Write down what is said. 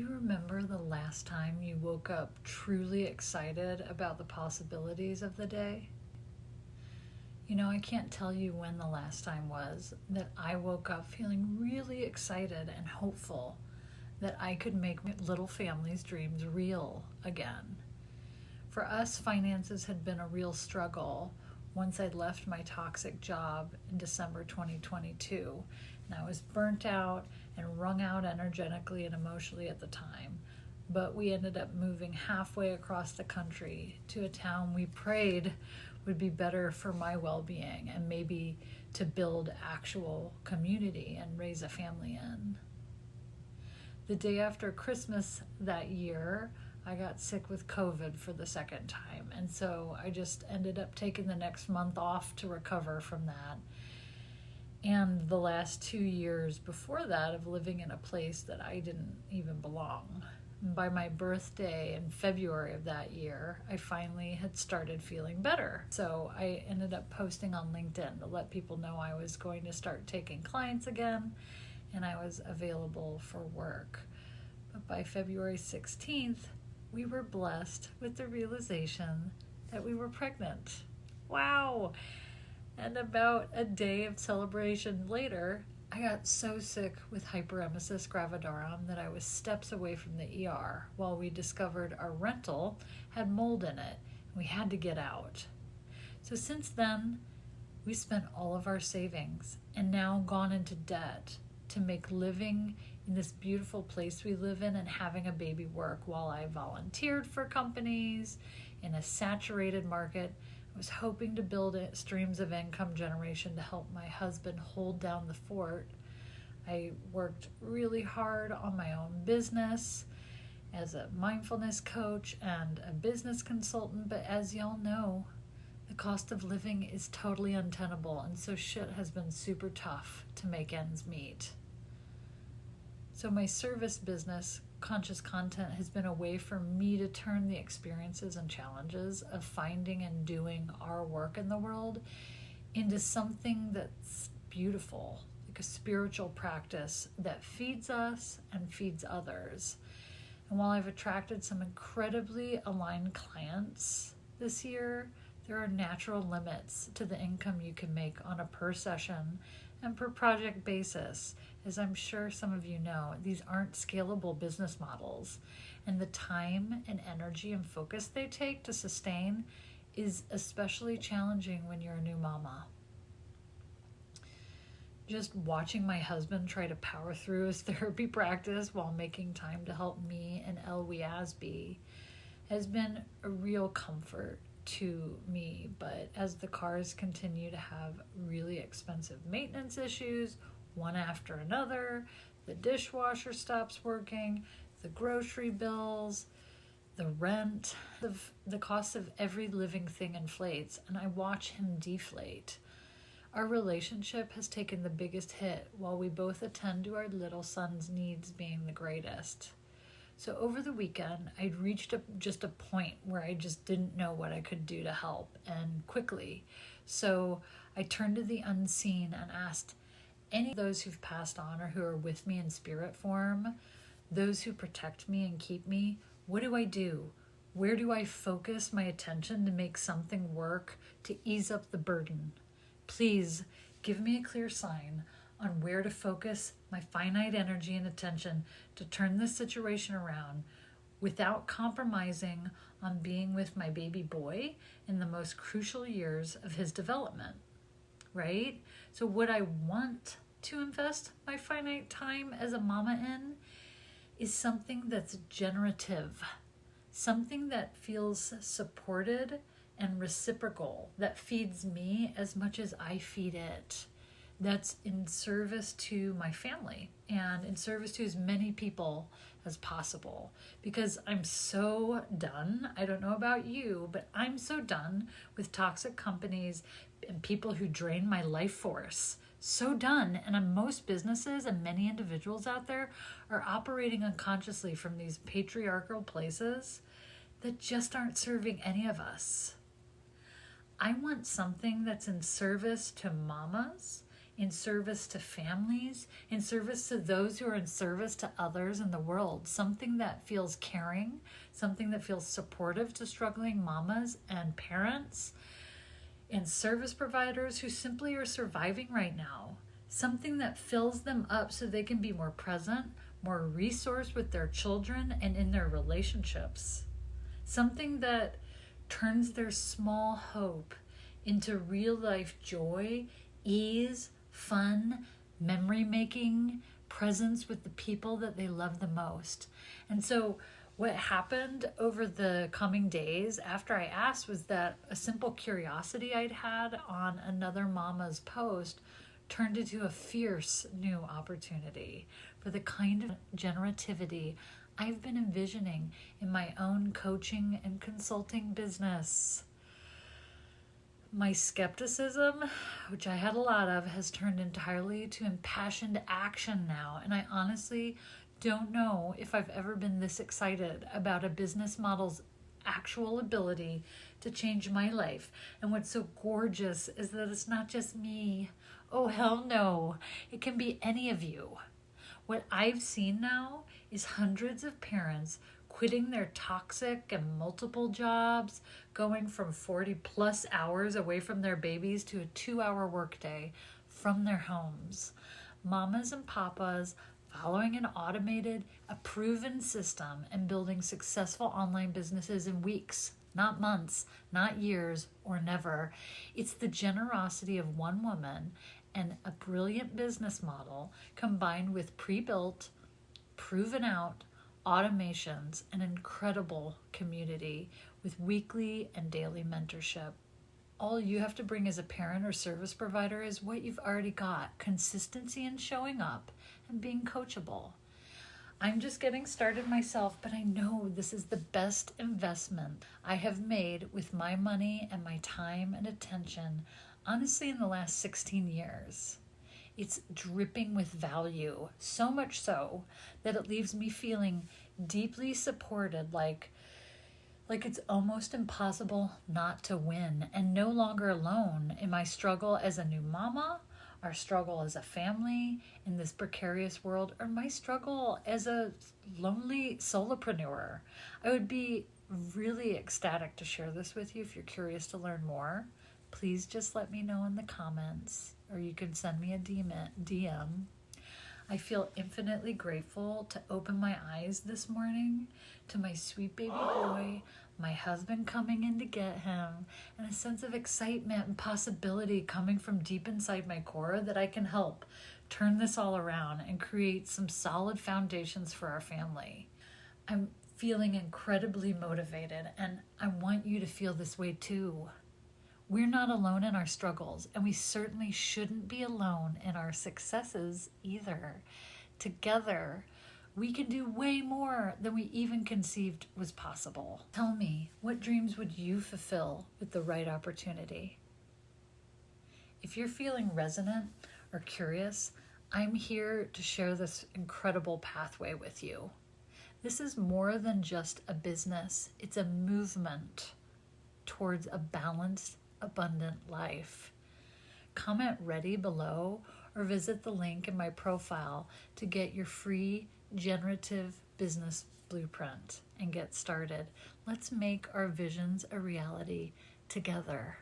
you remember the last time you woke up truly excited about the possibilities of the day? I can't tell you when the last time was that I woke up feeling really excited and hopeful that I could make my little family's dreams real again. For us, finances had been a real struggle once I'd left my toxic job in December 2022, and I was burnt out and wrung out energetically and emotionally at the time. But we ended up moving halfway across the country to a town we prayed would be better for my well-being and maybe to build actual community and raise a family in. The day after Christmas that year, I got sick with COVID for the second time, and so I just ended up taking the next month off to recover from that. And the last 2 years before that of living in a place that I didn't even belong. By my birthday in February of that year, I finally had started feeling better. So I ended up posting on LinkedIn to let people know I was going to start taking clients again and I was available for work. But by February 16th, we were blessed with the realization that we were pregnant. Wow! And about a day of celebration later, I got so sick with hyperemesis gravidarum that I was steps away from the ER while we discovered our rental had mold in it and we had to get out. So since then, we spent all of our savings and now gone into debt to make living in this beautiful place we live in and having a baby work while I volunteered for companies in a saturated market. I was hoping to build streams of income generation to help my husband hold down the fort. I worked really hard on my own business as a mindfulness coach and a business consultant, but as y'all know, the cost of living is totally untenable, and so shit has been super tough to make ends meet. So my service business, Conscious Content, has been a way for me to turn the experiences and challenges of finding and doing our work in the world into something that's beautiful, like a spiritual practice that feeds us and feeds others. And while I've attracted some incredibly aligned clients this year, there are natural limits to the income you can make on a per session and per project basis. As I'm sure some of you know, these aren't scalable business models, and the time and energy and focus they take to sustain is especially challenging when you're a new mama. Just watching my husband try to power through his therapy practice while making time to help me and Elwie Asby has been a real comfort to me. But as the cars continue to have really expensive maintenance issues, one after another, the dishwasher stops working, the grocery bills, the rent, the cost of every living thing inflates, and I watch him deflate. Our relationship has taken the biggest hit while we both attend to our little son's needs being the greatest. So over the weekend, I'd reached just a point where I just didn't know what I could do to help, and quickly. So I turned to the unseen and asked any of those who've passed on or who are with me in spirit form, those who protect me and keep me, what do I do? Where do I focus my attention to make something work to ease up the burden? Please give me a clear sign on where to focus my finite energy and attention to turn this situation around without compromising on being with my baby boy in the most crucial years of his development, right? So what I want to invest my finite time as a mama in is something that's generative, something that feels supported and reciprocal, that feeds me as much as I feed it, that's in service to my family and in service to as many people as possible. Because I'm so done, I don't know about you, but I'm so done with toxic companies and people who drain my life force. So done. And most businesses and many individuals out there are operating unconsciously from these patriarchal places that just aren't serving any of us. I want something that's in service to mamas in service to families, in service to those who are in service to others in the world. Something that feels caring, something that feels supportive to struggling mamas and parents and service providers who simply are surviving right now. Something that fills them up so they can be more present, more resourced with their children and in their relationships. Something that turns their small hope into real life joy, ease, fun, memory making, presence with the people that they love the most. And so what happened over the coming days after I asked was that a simple curiosity I'd had on another mama's post turned into a fierce new opportunity for the kind of generativity I've been envisioning in my own coaching and consulting business. My skepticism, which I had a lot of, has turned entirely to impassioned action now, and I honestly don't know if I've ever been this excited about a business model's actual ability to change my life. And what's so gorgeous is that it's not just me. Oh, hell no. It can be any of you. What I've seen now is hundreds of parents quitting their toxic and multiple jobs, going from 40 plus hours away from their babies to a 2-hour workday from their homes. Mamas and papas following an automated, a proven system and building successful online businesses in weeks, not months, not years, or never. It's the generosity of one woman and a brilliant business model combined with pre-built, proven out automations, an incredible community with weekly and daily mentorship. All you have to bring as a parent or service provider is what you've already got: consistency in showing up and being coachable. I'm just getting started myself, but I know this is the best investment I have made with my money and my time and attention, honestly, in the last 16 years. It's dripping with value, so much so that it leaves me feeling deeply supported, like it's almost impossible not to win, and no longer alone in my struggle as a new mama, our struggle as a family in this precarious world, or my struggle as a lonely solopreneur. I would be really ecstatic to share this with you. If you're curious to learn more, please just let me know in the comments, or you can send me a DM. I feel infinitely grateful to open my eyes this morning to my sweet baby boy, my husband coming in to get him, and a sense of excitement and possibility coming from deep inside my core that I can help turn this all around and create some solid foundations for our family. I'm feeling incredibly motivated, and I want you to feel this way too. We're not alone in our struggles, and we certainly shouldn't be alone in our successes either. Together, we can do way more than we even conceived was possible. Tell me, what dreams would you fulfill with the right opportunity? If you're feeling resonant or curious, I'm here to share this incredible pathway with you. This is more than just a business. It's a movement towards a balanced, abundant life. Comment ready below or visit the link in my profile to get your free generative business blueprint and get started. Let's make our visions a reality together.